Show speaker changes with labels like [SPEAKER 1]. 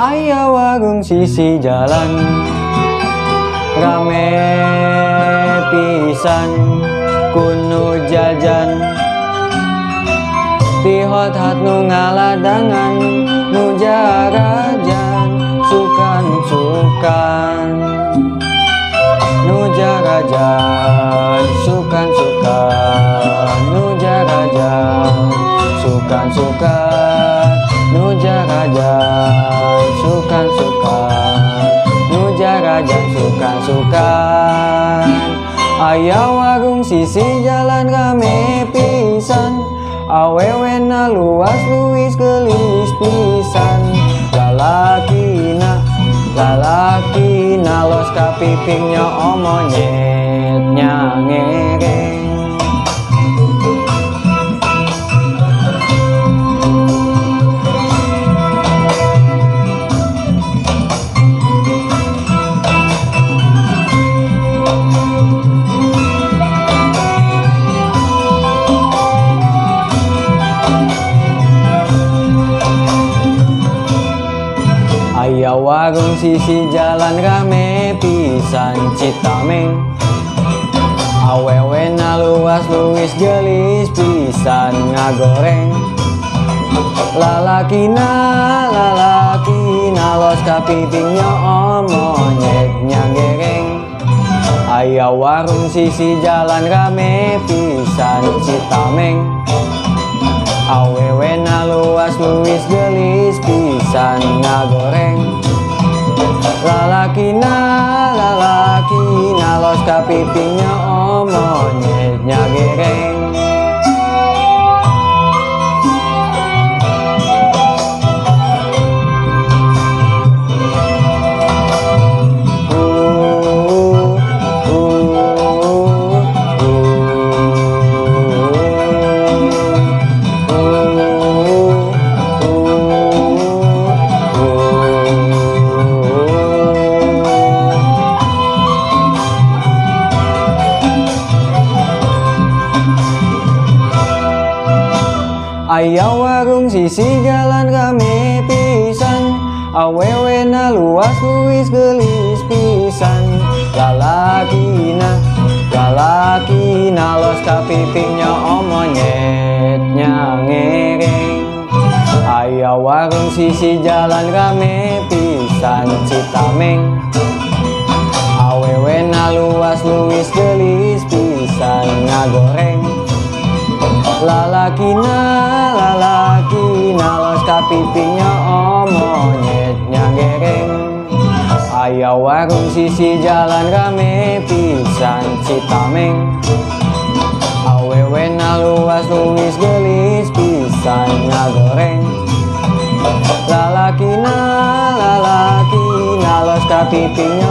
[SPEAKER 1] Aya warung sisi jalan rame pisan kuno jajan pihot-hat nu ngaladangan nu jarajan sukan-sukan nu jarajan sukan-sukan nu jarajan sukan-sukan nu jarajan sukan-sukan nu jarajan sukan-sukan. Aya warung sisi jalan rame pisan awewena luas luis gelis pisan lalakina los kapipingnya omonyetnya ngereng. Aya warung sisi jalan rame pisan Citameng awewena luas luis gelis pisan ngagoreng lalakina los kapipingnya omonyetnya gereng. Aya warung sisi jalan rame pisan Citameng awewena luas luis gelis pisan ngagoreng lalakina los kapipingnya omonyetnya gereng. Aya warung sisi jalan rame pisan awewena luas luis gelis pisan lalakina los kapipingnya omonyetnya ngereng. Aya warung sisi jalan rame pisan Citameng awewena luas luis gelis pisan ngagoreng lalakina los kapipingnya omonyetnya gereng. Aya warung sisi jalan rame pisan Citameng awewena luas luis gelis pisan ngagoreng lalakina los kapipingnya